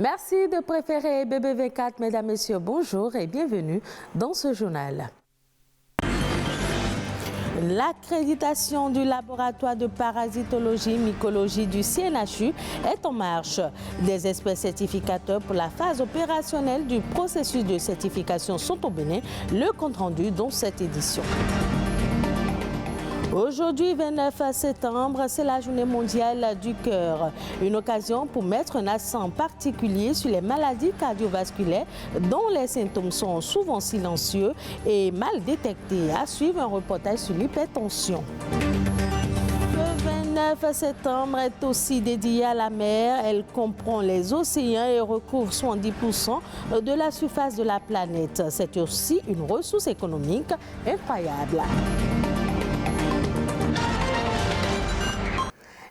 Merci de préférer BBV4, mesdames, messieurs, bonjour et bienvenue dans ce journal. L'accréditation du laboratoire de parasitologie mycologie du CNHU est en marche. Des experts certificateurs pour la phase opérationnelle du processus de certification sont au Bénin. Le compte-rendu dans cette édition. Aujourd'hui, 29 septembre, c'est la journée mondiale du cœur. Une occasion pour mettre un accent particulier sur les maladies cardiovasculaires dont les symptômes sont souvent silencieux et mal détectés. À suivre un reportage sur l'hypertension. Le 29 septembre est aussi dédié à la mer. Elle comprend les océans et recouvre 70% de la surface de la planète. C'est aussi une ressource économique incroyable.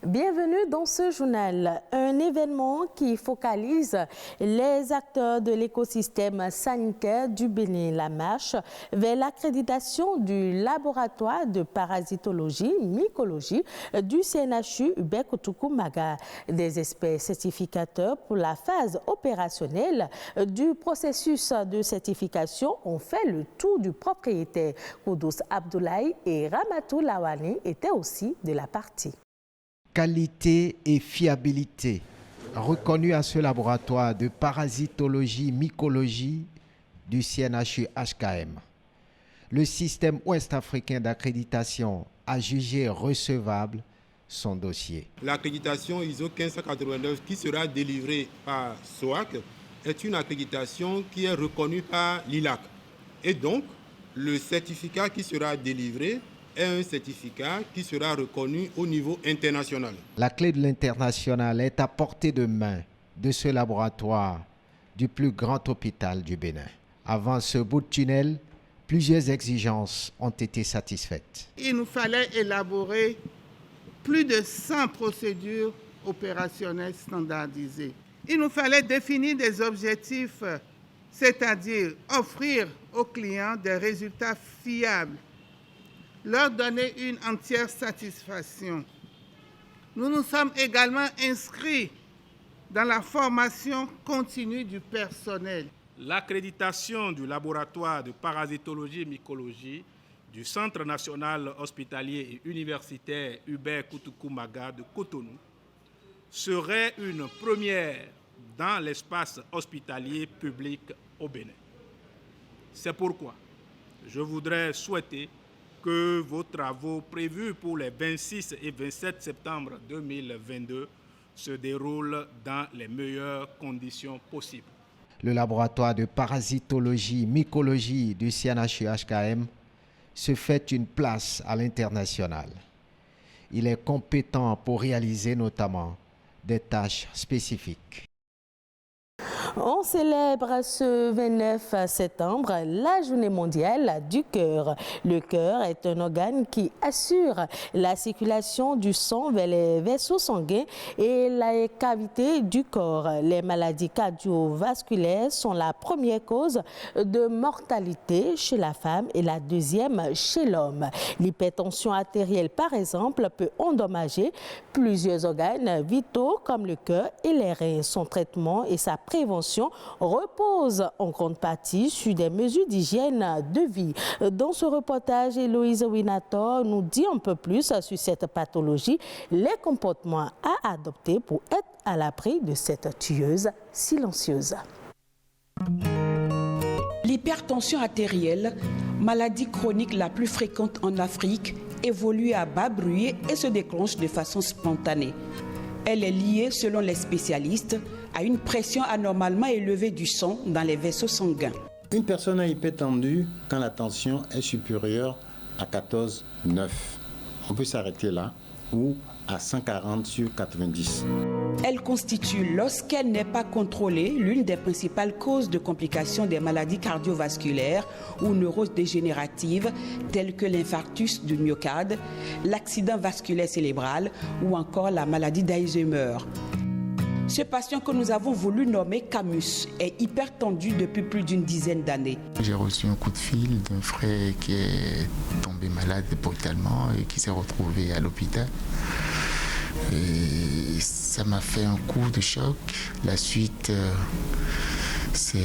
Bienvenue dans ce journal, un événement qui focalise les acteurs de l'écosystème sanitaire du Bénin, la marche vers l'accréditation du laboratoire de parasitologie, mycologie du CNHU Hubert Koutoukou-Maga. Des experts certificateurs pour la phase opérationnelle du processus de certification ont fait le tour du propriétaire. Koudous Abdoulaye et Ramatou Lawani étaient aussi de la partie. Qualité et fiabilité reconnue à ce laboratoire de parasitologie mycologie du CNHU HKM. Le système ouest-africain d'accréditation a jugé recevable son dossier. L'accréditation ISO 1589 qui sera délivrée par SOAC est une accréditation qui est reconnue par l'ILAC. Et donc, le certificat qui sera délivré est un certificat qui sera reconnu au niveau international. La clé de l'international est à portée de main de ce laboratoire du plus grand hôpital du Bénin. Avant ce bout de tunnel, plusieurs exigences ont été satisfaites. Il nous fallait élaborer plus de 100 procédures opérationnelles standardisées. Il nous fallait définir des objectifs, c'est-à-dire offrir aux clients des résultats fiables, leur donner une entière satisfaction. Nous nous sommes également inscrits dans la formation continue du personnel. L'accréditation du laboratoire de parasitologie et mycologie du Centre national hospitalier et universitaire Hubert Koutoukou-Maga de Cotonou serait une première dans l'espace hospitalier public au Bénin. C'est pourquoi je voudrais souhaiter que vos travaux prévus pour les 26 et 27 septembre 2022 se déroulent dans les meilleures conditions possibles. Le laboratoire de parasitologie mycologie du CNHU HKM se fait une place à l'international. Il est compétent pour réaliser notamment des tâches spécifiques. On célèbre ce 29 septembre la journée mondiale du cœur. Le cœur est un organe qui assure la circulation du sang vers les vaisseaux sanguins et les cavités du corps. Les maladies cardiovasculaires sont la première cause de mortalité chez la femme et la deuxième chez l'homme. L'hypertension artérielle, par exemple, peut endommager plusieurs organes vitaux comme le cœur et les reins. Son traitement et sa prévention repose en grande partie sur des mesures d'hygiène de vie. Dans ce reportage, Héloïse Winator nous dit un peu plus sur cette pathologie, les comportements à adopter pour être à l'abri de cette tueuse silencieuse. L'hypertension artérielle, maladie chronique la plus fréquente en Afrique, évolue à bas bruit et se déclenche de façon spontanée. Elle est liée, selon les spécialistes, à une pression anormalement élevée du sang dans les vaisseaux sanguins. Une personne est hypertendue quand la tension est supérieure à 14,9. On peut s'arrêter là, ou à 140 sur 90. Elle constitue, lorsqu'elle n'est pas contrôlée, l'une des principales causes de complications des maladies cardiovasculaires ou neurodégénératives telles que l'infarctus du myocarde, l'accident vasculaire cérébral ou encore la maladie d'Alzheimer. Ce patient que nous avons voulu nommer Camus est hypertendu depuis plus d'une dizaine d'années. J'ai reçu un coup de fil d'un frère qui est tombé malade brutalement et qui s'est retrouvé à l'hôpital. Et ça m'a fait un coup de choc. La suite, c'est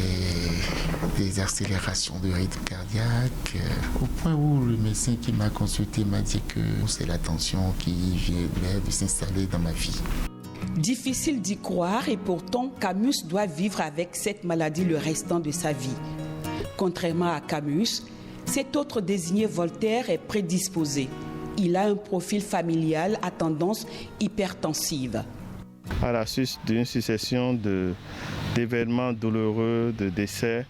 des accélérations de rythme cardiaque, au point où le médecin qui m'a consulté m'a dit que c'est la tension qui vient de s'installer dans ma vie. Difficile d'y croire et pourtant Camus doit vivre avec cette maladie le restant de sa vie. Contrairement à Camus, cet autre désigné Voltaire est prédisposé. Il a un profil familial à tendance hypertensive. À la suite d'une succession d'événements douloureux, de décès,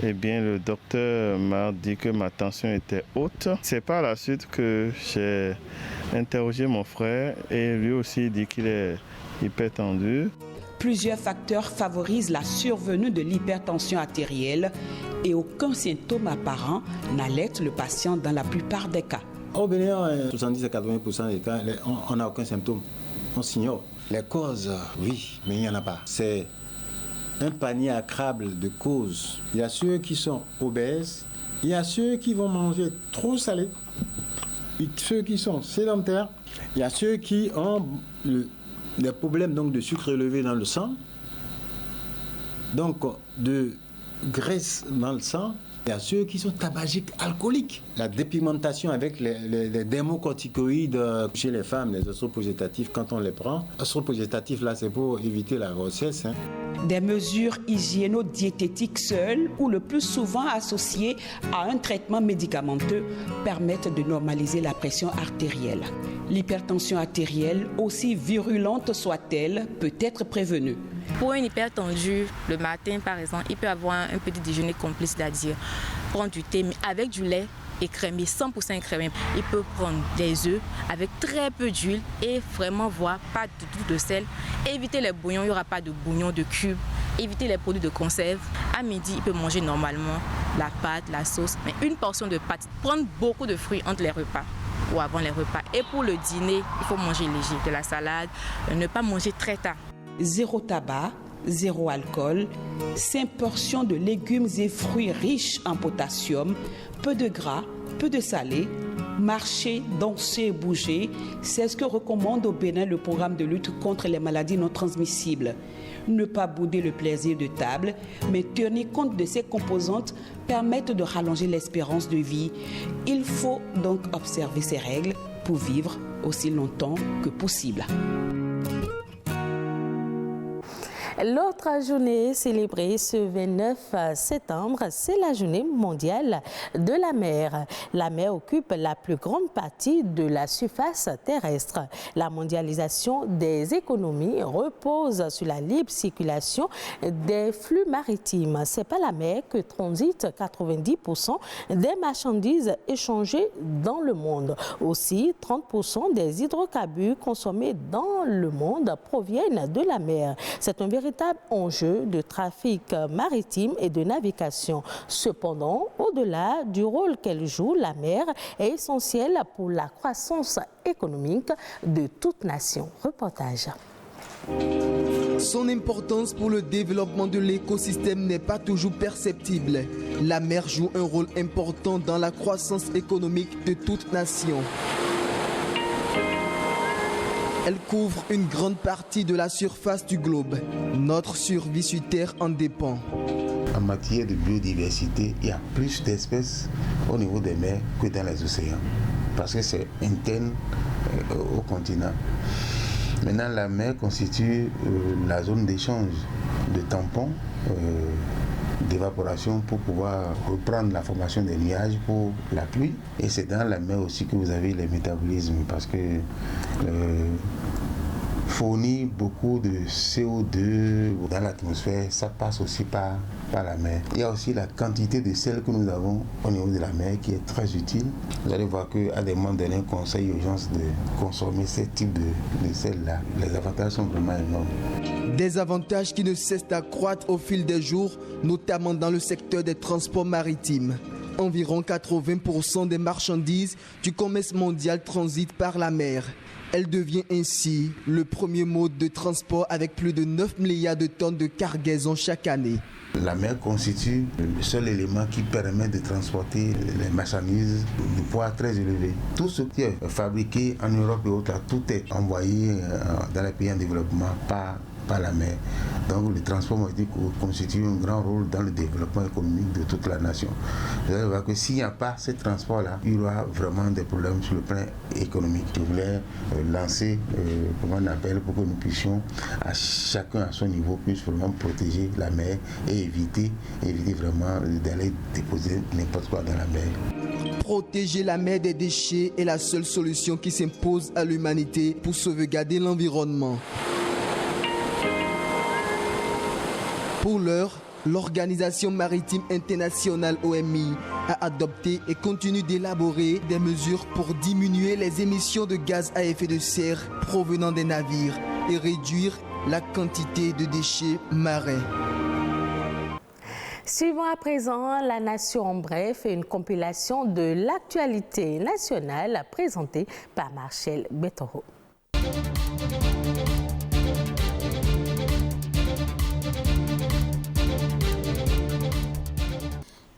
eh bien, le docteur m'a dit que ma tension était haute. C'est par la suite que j'ai interrogé mon frère et lui aussi dit qu'il est hypertendu. Plusieurs facteurs favorisent la survenue de l'hypertension artérielle et aucun symptôme apparent n'alerte le patient dans la plupart des cas. Au Bénin, 70 à 80% des cas, on n'a aucun symptôme. On s'ignore. Les causes, oui, mais il n'y en a pas. C'est un panier à crabe de causes. Il y a ceux qui sont obèses, il y a ceux qui vont manger trop salé, ceux qui sont sédentaires, il y a ceux qui ont des problèmes donc, de sucre élevé dans le sang, donc de graisse dans le sang. Il y a ceux qui sont tabagiques alcooliques. La dépigmentation avec les dermocorticoïdes chez les femmes, les oestroprogestatifs, quand on les prend. Oestroprogestatifs, là, c'est pour éviter la grossesse. Des mesures hygiéno-diététiques seules ou le plus souvent associées à un traitement médicamenteux permettent de normaliser la pression artérielle. L'hypertension artérielle, aussi virulente soit-elle, peut être prévenue. Pour une hypertendue, le matin par exemple, il peut avoir un petit déjeuner complice, c'est-à-dire prendre du thé avec du lait écrémé, 100% écrémé. Il peut prendre des œufs avec très peu d'huile et vraiment voir pas du tout de sel. Éviter les bouillons, il n'y aura pas de bouillon, de cubes. Éviter les produits de conserve. À midi, il peut manger normalement la pâte, la sauce, mais une portion de pâte. Prendre beaucoup de fruits entre les repas ou avant les repas. Et pour le dîner, il faut manger léger, de la salade, ne pas manger très tard. Zéro tabac, zéro alcool, 5 portions de légumes et fruits riches en potassium, peu de gras, peu de salé, marcher, danser et bouger, c'est ce que recommande au Bénin le programme de lutte contre les maladies non transmissibles. Ne pas bouder le plaisir de table, mais tenir compte de ces composantes permettent de rallonger l'espérance de vie. Il faut donc observer ces règles pour vivre aussi longtemps que possible. L'autre journée célébrée ce 29 septembre, c'est la journée mondiale de la mer. La mer occupe la plus grande partie de la surface terrestre. La mondialisation des économies repose sur la libre circulation des flux maritimes. C'est par la mer que transitent 90% des marchandises échangées dans le monde. Aussi, 30% des hydrocarbures consommés dans le monde proviennent de la mer. C'est un véritable enjeu de trafic maritime et de navigation. Cependant, au-delà du rôle qu'elle joue, la mer est essentielle pour la croissance économique de toute nation. Reportage. Son importance pour le développement de l'écosystème n'est pas toujours perceptible. La mer joue un rôle important dans la croissance économique de toute nation. Elle couvre une grande partie de la surface du globe. Notre survie sur Terre en dépend. En matière de biodiversité, il y a plus d'espèces au niveau des mers que dans les océans, parce que c'est interne au continent. Maintenant, la mer constitue la zone d'échange de tampons, d'évaporation pour pouvoir reprendre la formation des nuages pour la pluie. Et c'est dans la mer aussi que vous avez les métabolismes, parce que fournit beaucoup de CO2 dans l'atmosphère, ça passe aussi par la mer. Il y a aussi la quantité de sel que nous avons au niveau de la mer qui est très utile. Vous allez voir qu'à des moments donnés, on conseille d'urgence de consommer ce type de sel-là. Les avantages sont vraiment énormes. Des avantages qui ne cessent d'accroître au fil des jours, notamment dans le secteur des transports maritimes. Environ 80% des marchandises du commerce mondial transitent par la mer. Elle devient ainsi le premier mode de transport avec plus de 9 milliards de tonnes de cargaison chaque année. La mer constitue le seul élément qui permet de transporter les marchandises de poids très élevé. Tout ce qui est fabriqué en Europe et autres, tout est envoyé dans les pays en développement par la mer. Donc le transport maritime constitue un grand rôle dans le développement économique de toute la nation. Vous allez voir que s'il n'y a pas ce transport-là, il y aura vraiment des problèmes sur le plan économique. Je voulais lancer, comment on appelle, pour que nous puissions, à chacun à son niveau, puisse vraiment protéger la mer et éviter vraiment d'aller déposer n'importe quoi dans la mer. Protéger la mer des déchets est la seule solution qui s'impose à l'humanité pour sauvegarder l'environnement. Pour l'heure, l'Organisation maritime internationale OMI a adopté et continue d'élaborer des mesures pour diminuer les émissions de gaz à effet de serre provenant des navires et réduire la quantité de déchets marins. Suivons à présent La Nation en bref, une compilation de l'actualité nationale présentée par Marcel Betoro.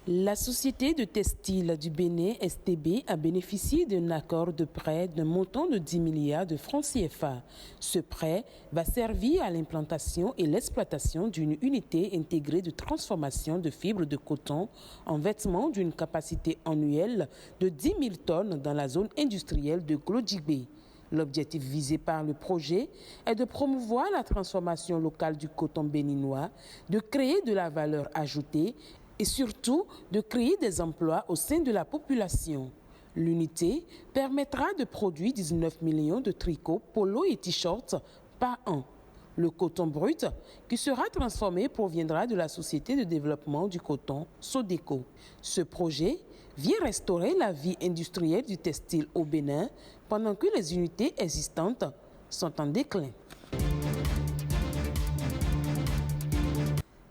La société de textile du Bénin, STB, a bénéficié d'un accord de prêt d'un montant de 10 milliards de francs CFA. Ce prêt va servir à l'implantation et l'exploitation d'une unité intégrée de transformation de fibres de coton en vêtements d'une capacité annuelle de 10 000 tonnes dans la zone industrielle de Glodjibé. L'objectif visé par le projet est de promouvoir la transformation locale du coton béninois, de créer de la valeur ajoutée et surtout de créer des emplois au sein de la population. L'unité permettra de produire 19 millions de tricots, polos et t-shirts par an. Le coton brut qui sera transformé proviendra de la Société de développement du coton, SODECO. Ce projet vient restaurer la vie industrielle du textile au Bénin pendant que les unités existantes sont en déclin.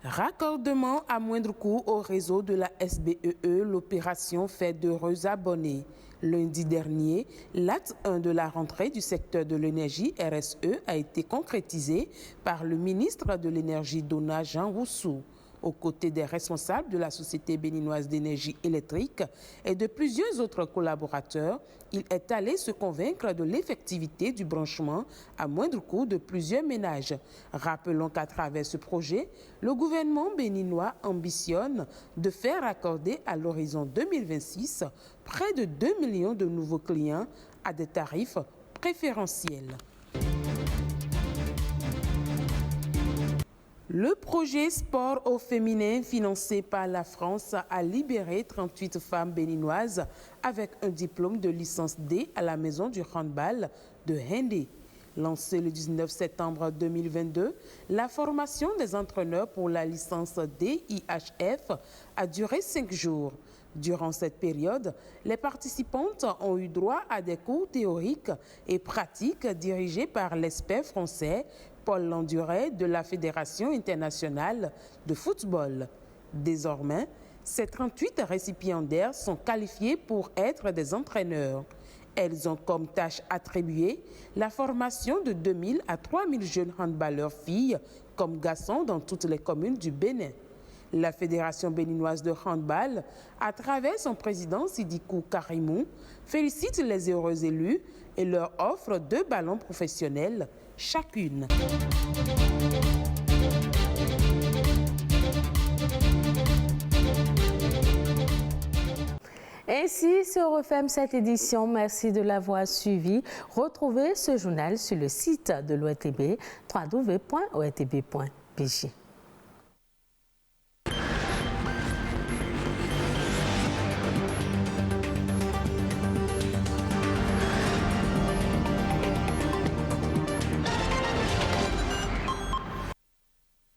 Raccordement à moindre coût au réseau de la SBEE, l'opération fait d'heureux abonnés. Lundi dernier, l'acte 1 de la rentrée du secteur de l'énergie RSE a été concrétisé par le ministre de l'Énergie Dona Jean Roussou. Aux côtés des responsables de la Société béninoise d'énergie électrique et de plusieurs autres collaborateurs, il est allé se convaincre de l'effectivité du branchement à moindre coût de plusieurs ménages. Rappelons qu'à travers ce projet, le gouvernement béninois ambitionne de faire accorder à l'horizon 2026 près de 2 millions de nouveaux clients à des tarifs préférentiels. Le projet Sport au féminin financé par la France a libéré 38 femmes béninoises avec un diplôme de licence D à la maison du handball de Hendé. Lancée le 19 septembre 2022, la formation des entraîneurs pour la licence DIHF a duré 5 jours. Durant cette période, les participantes ont eu droit à des cours théoriques et pratiques dirigés par l'expert français Paul Landuret de la Fédération internationale de football. Désormais, ces 38 récipiendaires sont qualifiés pour être des entraîneurs. Elles ont comme tâche attribuée la formation de 2000 à 3000 jeunes handballeurs filles comme garçons dans toutes les communes du Bénin. La Fédération béninoise de handball, à travers son président Sidikou Karimou, félicite les heureux élus et leur offre 2 ballons professionnels chacune. Ainsi se referme cette édition. Merci de l'avoir suivi. Retrouvez ce journal sur le site de l'ORTB, www.ortb.pg.